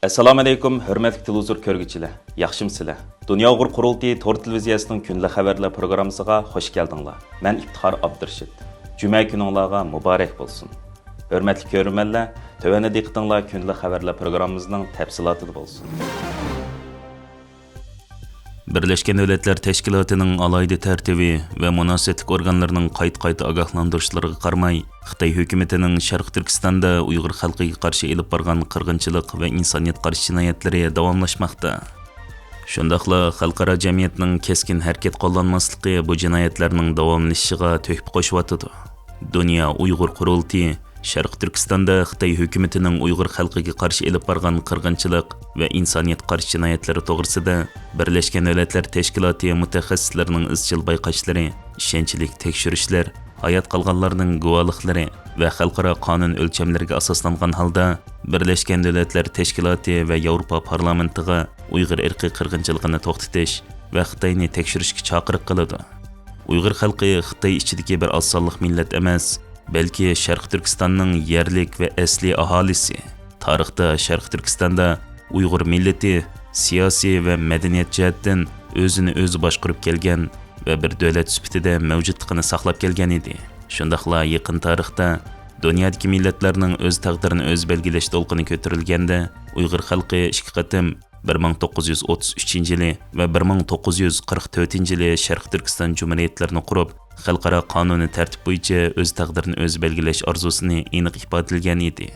Assalomu alaykum, hurmatli televizor ko'rguvchilar. Yaxshimsizlar? Dunyo Uyg'ur qurultiyi tor televiziyasining kunlik xabarlar programmasiga xush keldinglar. Men Iftixor Abdurshid. Juma kuningizga muborak bo'lsin. Hurmatli ko'ruvchilar, tövəndə diqqətinizlər kunlik xabarlar programmamızın təfsilatı bo'lsin. Birleşken Devletler Teşkilatı'nın alaydı tertibi ve münasebetlik organlarının qayta agahlandırışlarına qarmay, Xitay hükümetinin Şarkı Türkistan'da Uyghur halkıga qarşı elib bargan qırğınçılık ve insaniyet qarşı cinayetleri davamlaşmakta. Şundaqla xalqara jamiyatning keskin hareket qo'llanmasligi bu jinayetlarning davomlashishiga töhfə qo'shyapti. Dünya Uyghur qurultiyi Şarkı Türkistan'da Xitay hükümetinin Uyghur halkıga qarşı elib bargan qırğınçılık ve insaniyet qarşı cinayetleri to'g'risida Birleşken Devletler Teşkilatı mutaxassislarining izchil bayqashlari, ishonchlik tekshirishlar, hayat qolganlarning guvohliklari ve xalqaro qonun o'lchamlariga asoslangan holda Birleşken Devletler Teşkilatı ve Yevropa Parlamentiga Uyghur irqiy qirg'inchiligini to'xtatish ve Xitoyni tekshirishga chaqiriq qiladi. Uyghur xalqi Xitoy ichidagi bir oz sonliq millat emas, balki Sharq Turkistonning yerlik ve asli aholisi. Tarixda Sharq Turkistonda Uyghur milleti siyosiy ve medeniyet jihatdan o'zini o'zi boshqarib kelgan ve bir davlat sifatida mavjudligini saqlab kelgan edi. Shundaqla yaqin tarixda dunyodagi millatlarning o'z taqdirini o'z belgilash to'lqini ko'tarilganda Uyghur xalqi ikki qatim 1933 ve 1944 Sharq Turkiston Cumhuriyetlerini qurib, xalqaro qonuniy tartib bo'yicha o'z taqdirini o'z belgilash orzusini aniq ifodalagan edi.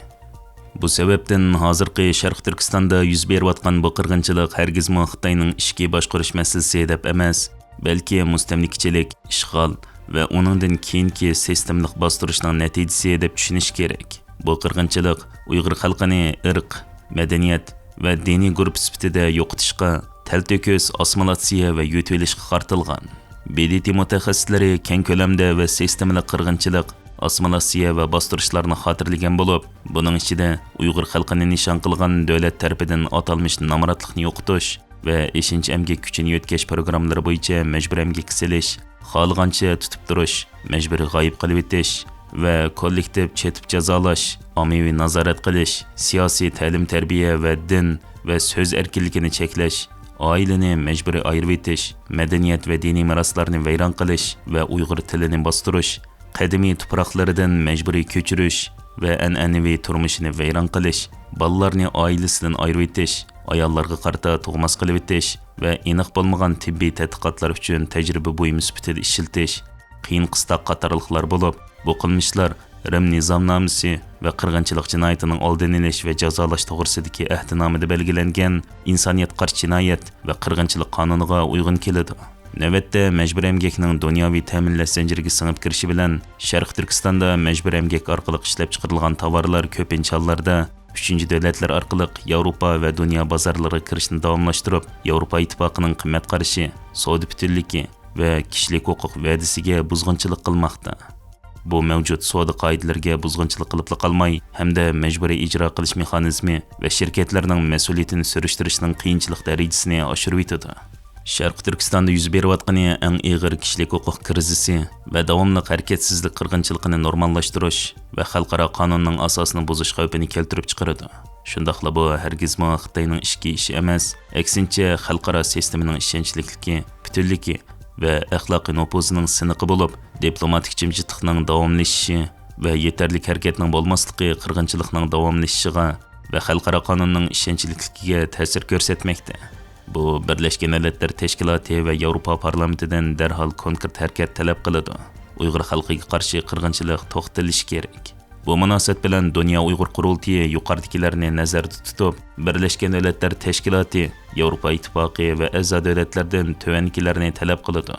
Bu sebepten hozirgi Sharq Turkistonda yuz berayotgan bu qirg'inchilik hargizmi Xitoyning ishki boshqarish masalasi deb emas, balki mustamlikachilik, ishg'ol va uningdan keyingi sistemlik bostirishning natijasi deb tushunish kerak. Bu qirg'inchilik Uyg'ur xalqini irq, madaniyat va diniy guruh sifatida yo'qotishga, talto'kis, assimilyatsiya va yutilishga qartilgan. BDT mutaxassislari keng ko'lamda va sistemlik qirg'inchilik, assimilyatsiya va bostirishlarni xotirlagan bo'lib, buning ichida Uyg'ur xalqini nishon qilgan davlat tarafidan atalmish namoratlikni yo'qotish va eshinchi emgak kuchini yo'tkash programmalari bo'yicha majburiy emgak silish, xohlagancha tutib turish, majburiy g'oyib qilib etish va kollektiv chetib jazolash, ommaviy nazorat qilish, siyosiy ta'lim-tarbiya va din va so'z erkinligini cheklash, oilani majburiy ayirib etish, madaniyat va diniy meroslarni vayron qilish va Uyg'ur tilini bostirish, qadimiy tuproqlaridan majburiy ko'chirish va an'anaviy turmushini vayron qilish, bolalarni oilasidan ayirib etish, ayollarga qarata tug'mas qilib etish va aniq bo'lmagan tibbiy tadqiqotlar uchun tajriba buyum sifatida ishiltish, qiyin qistoq qatorliqlar bo'lib, bu qilmishlar Rim nizomnomasi va qirg'inchilik jinoyatining oldini olish va jazolash to'g'risidagi ahdnomada belgilangan insoniyat qarshi jinoyat va qirg'inchilik qonuniga uyg'un keladi. Navbatda majburiy emgakning dunyoviy ta'minlash zanjiriga singib kirishi bilan Sharq Turkistonda majburiy emgak orqali ishlab chiqarilgan tovarlar ko'pincha hollarda uchinchi davlatlar orqali Yevropa va dunyo bozorlariga kirishni davomlashtirib, Yevropa ittifoqining qimmat qarashi, savdo butunligi va kishilik huquq va'dasiga buzg'unchilik qilmoqda. Bu mavjud savdo qoidalariga buzg'unchilik qilib qolmay, hamda majburiy ijro qilish mexanizmi va shirkatlarning mas'uliyatini surishtirishning qiyinchilik darajasini oshirib yetadi. Sharq Turkistonda yuz berayotgan eng og'ir kishilik huquq krizisi va davomli harakatsizlik qirg'inchiligini normallashtirish va xalqaro qonunning asosini buzish xavfini keltirib chiqaradi. Shundaqla bu hargizmi Xitoyning ishki ishi emas, aksincha xalqaro sistemaning ishonchlikligi, butunligi va axloqiy nufuzining siniqi bo'lib, diplomatik jimjitlikning davomlashishi va yetarli harakatning bo'lmasligi qirg'inchilikning davomlashishiga va xalqaro qonunning ishonchligligiga ta'sir ko'rsatmoqda. Bu Birleşken Devletler Teşkilatı ve Yevropa Parlamentidan derhal konkret harakat talab qiladi. Uyg'ur xalqiga qarshi qirg'inchilik to'xtatilishi kerak. Bu munosabat bilan Dünya Uyg'ur qurultiyi yuqoridagilarni nazarda tutib, Birleşken Devletler Teşkilatı, Yevropa ittifoqi va a'zo davlatlardan tovankilarni talab qiladi.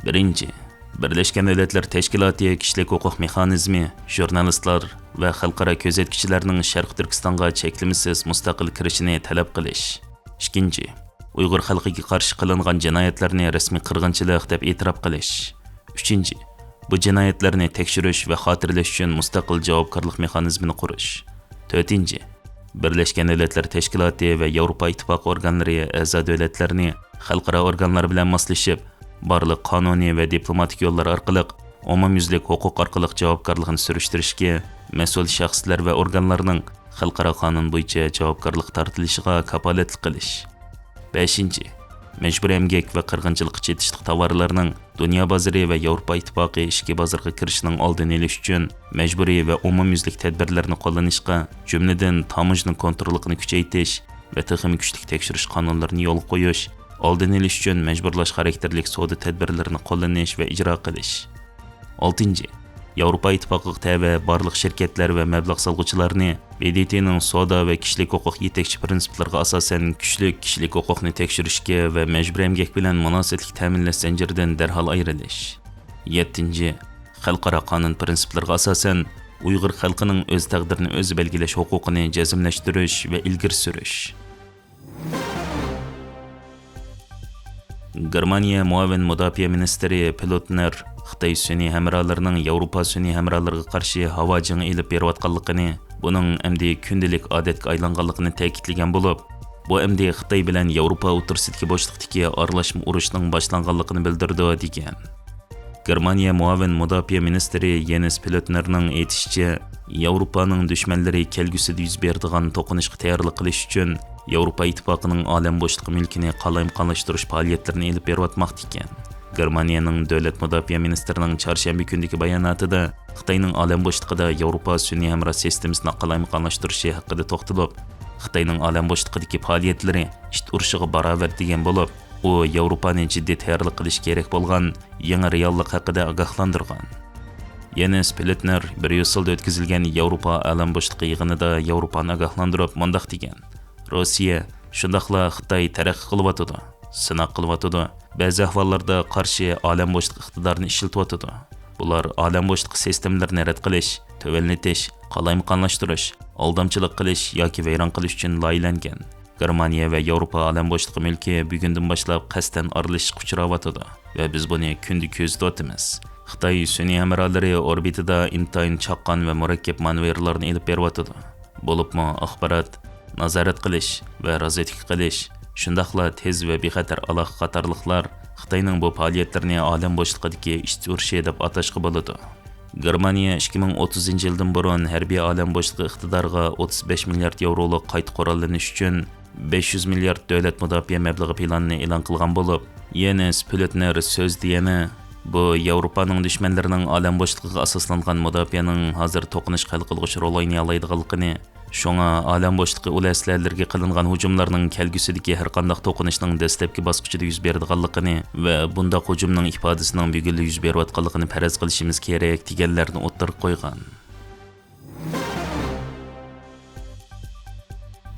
Birinchi, Birleşken Devletler Teşkilatı kishilik huquq mexanizmi, jurnalistlar va xalqaro kuzatuvchilarning Sharq Turkistonga cheklimisiz mustaqil kirishini talab qilish. İkinci, Uyghur xalqiga qarshi qilingan jinoyatlarni rasmiy qirg'inchilik deb e'tirof qilish. Uchinchi, bu jinoyatlarni tekshirish va xotirlash uchun mustaqil javobgarlik mexanizmini qurish. To'rtinchi, Birleşken Devletler Teşkilatı va Yevropa ittifoqi organlari a'zo davlatlarni xalqaro organlar bilan moslashib, barliq qonuniy va diplomatik yo'llar orqali umumyuzlik huquq orqali javobgarligini surishtirishga mas'ul shaxslar va organlarning xalqaro qonun bo'yicha javobgarlik tortilishiga kapolatlik qilish. 5. Mecbur emgak va qirg'inchilikqa chetishliq tovarlarning dunyo bozori va Yevropa ittifoqi ishki bozoriga kirishining oldini olish uchun majburiy va umumyuzlik tadbirlarni qo'llanishga, jumladan tamojna kontrolini kuchaytirish va texnik kuchlik tekshirish qonunlarini yo'l qo'yish, oldini olish uchun majburlash xarakterlik savdo tadbirlarini qo'llanish va ijro qilish. 6. Yevropa ittifoqiga tabi barliq shirkatlar va mablag' solg'uvchilarni BDTning savdo va kishilik huquq yetakchi prinsiplariga asosan kuchli kishilik huquqni tekshirishga va majburiy emgak bilan munosabatli ta'minlash zanjiridan darhol ayrilish. 7. Xalqaro qonun prinsiplariga asosan Uyg'ur xalqining o'z taqdirini o'zi belgilash huquqini jazmlashtirish va ilgari surish. Germaniya muavin mudofaa ministri Pilotner Xitoy sun'iy hamrohlarining Yevropa sun'iy hamrohlariga qarshi havo jangi elib berayotganligini, buning endi kundalik odatga aylanganligini ta'kidlagan bo'lib, bu endi Xitoy bilan Yevropa o'rtasidagi bo'shliqdagi aralashma urushining boshlanganligini bildirdi degan. Germaniya muavin mudofaa ministri Jens Pilotnerning aytishicha, Yevropaning dushmanlari kelgusida yuz beradigan to'qinishga tayyorlik qilish uchun Yevropa ittifoqining olam bo'shliqi mulkini qalayimqonlashtirish faoliyatlarini elib berayotmoqda ekan. Germaniyaning davlat mudofaa ministrining chorshanba kundagi bayonotida Xitoyning olam bo'shliqida Yevropa sun'iy hamroh sistemasini qalayimqonlashtirishi haqida to'xtalib, Xitoyning olam bo'shliqidagi faoliyatlari it urushiga barobar degan bo'lib, u Yevropani jiddiy tayyorlik qilish kerak bo'lgan yangi reallik haqida ogohlantirgan. Jens Pilotner Bryusselda o'tkazilgan Yevropa olam bo'shliqi yig'inida Yevropani ogohlantirib mundaq degan: Rossiya shundaqla Xitoy taraqqiy qilyotidi, sinoq qilyotidi, ba'zi ahvollarda qarshi olam bo'shliq iqtidorini ishlatyotidi. Bular olam bo'shliq sistemalarini rad qilish, tövelletish, qalayimqonlashtirish, aldamchilik qilish yoki vayron qilish uchun loyihalangan. Germaniya va Yevropa olam bo'shliqi mulki bugundan boshlab qasddan aralashishga uchrayotidi va biz buni kunda ko'zlayapmiz. Xitoy sun'iy hamrohlari orbitida intayin chaqqon va murakkab manevralarni elib beryotidi. Bo'libmi axborot, nazorat qilish va razvedka qilish, shundaqla tez va bexatar aloqa qatorliqlar Xitoyning bu faoliyatlarini olam bo'shliqidagi ishchi urushi deb atashga bo'ladi. Germaniya 2030-yildan burun harbiy olam bo'shliqi iqtidoriga 35 milliard yevroluk qayta qurollanish uchun 500 milliard davlat mudofaa mablag'i planini e'lon qilgan bo'lib, Jens Pilotner so'zda yana bu Yevropaning dushmanlarining olam bo'shligiga asoslangan mudofaaning hozir to'qinish hal qilg'uchi rol o'ynay oladiganligini, shunga olam bo'shliqi ulaslarga qilingan hujumlarning kelgusidagi har qanday to'qinishning dastlabki bosqichida yuz beradiganligini va bundaq hujumning ifodasining bugunla yuz berayotganligini faraz qilishimiz kerak deganlarni o'ttirib qo'ygan.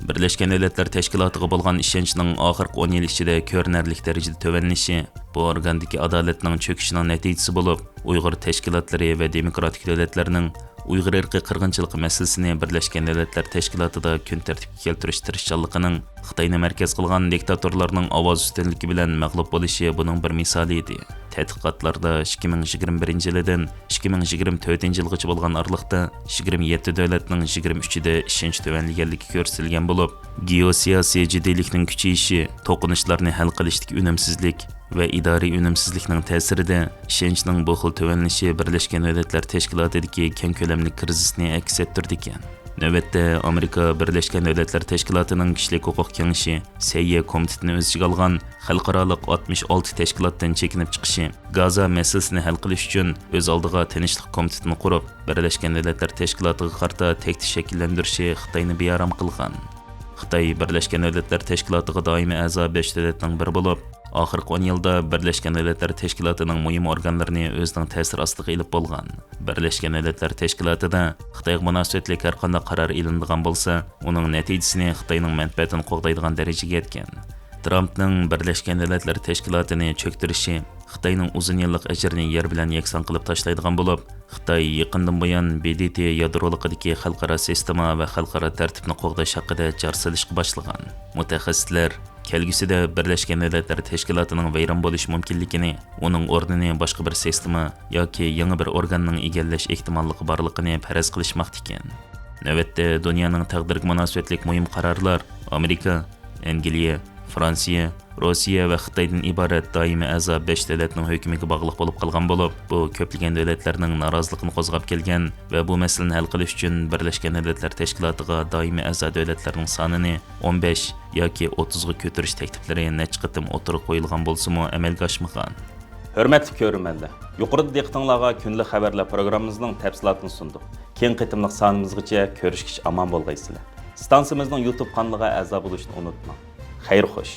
Birleşken Milletler Teşkilatı'na bo'lgan ishonchning oxirgi 10 yil ichida ko'rinarli darajada tövənlishi bu organdagi adolatning cho'kishining natijasi bo'lib, Uyg'ur tashkilotlari va demokratik davlatlarning Uyg'ur irqi qirg'inchiligi masalasini Birleşken Milletler Teşkilatı'da kun tartibga keltirish tirishchanligining Xitoyni markaz qilgan diktatorlarning ovoz ustunligi bilan mag'lub bo'lishi buning bir misoli edi. Tadqiqotlarda 2021-yildan 2024-yilgacha bo'lgan aralıqda 27 davlatning 23-da ishonch tövənliganligi ko'rsatilgan bo'lib, geosiyosiy jiddiylikning kuchayishi, to'qinishlarni hal qilishdagi unumsizlik va idoriy unumsizlikning ta'sirida ishonchning bu xil tövənlishi Birleşken Milletler Teşkilatı'dagi keng ko'lamli krizisni aks ettirdi ekan. Növbətdə Amerika Birleşken Milletler Teşkilatı'nın Kişilik Hüquq Kengişi Seyye Komitetini öz içiga alğan xalqaralıq 66 təşkilatdan çekinib çıxışı, Gaza meselesini hal qilish uchun öz aldığa Tinchlik Komitetini qurib, Birleşken Milletler Teşkilatı'ga qarta tekti shakllantirishi Xitoyni bearam qilgan. Xitoy Birleşken Milletler Teşkilatı'ga doimiy a'zo 5 davlatning biri bo'lib, oxirgi 10 yilda Birleşken Milletler Teşkilatı'ning muhim organlarini o'zining ta'sir ostiga ilib bo'lgan. Birleşken Milletler Teşkilatı'da Xitoyga munosabatli har qanday qaror ilindigan bo'lsa, uning natijasini Xitoyning manfaatini qo'g'daydigan darajaga yetgan. Trumpning Birleşken Milletler Teşkilatı'ni cho'ktirishi Xitoyning uzun yillik ajrini yer bilan yakson qilib tashlaydigan bo'lib, Xitoy yaqindan buyon BDT yadroligidagi xalqaro sistema va xalqaro tartibni qo'g'dash haqida jar solishga boshlagan. Mutaxassislar kelgusida Birleşken Milletler Teşkilatı'nın vayron bo'lish mumkinligini, uning o'rnini boshqa bir sistema yoki yangi bir organning egallash ehtimolligi borligini faraz qilishmoqda ekan. Navbatda dunyoning taqdiriga munosabatli muhim qarorlar Amerika, Angliya, Fransiya, Rossiya va Xitoydan iborat doimiy a'zo 5 davlatning hukmiga bog'liq bo'lib qolgan bo'lib, bu ko'plagan davlatlarning noroziligini qo'zg'ab kelgan va bu masalani hal qilish uchun Birlashgan Davlatlar Tashkilotiga doimiy a'zo davlatlarning sonini 15 yoki 30 ga ko'tarish takliflari necha qatim o'tirib qo'yilgan bo'lsa-mu amalga oshmagan. Hörmətli görürmənlər, yuqorida diqqətinizə günlük xəbərlər proqramımızın təfsilatını sunduq. Keyin qitimliq sanımızgacha ko'rishkish aman bo'lgaysizlar. Stansiyamızın YouTube kanalıga a'zo bo'lishni unutmang. Xayr xo'sh.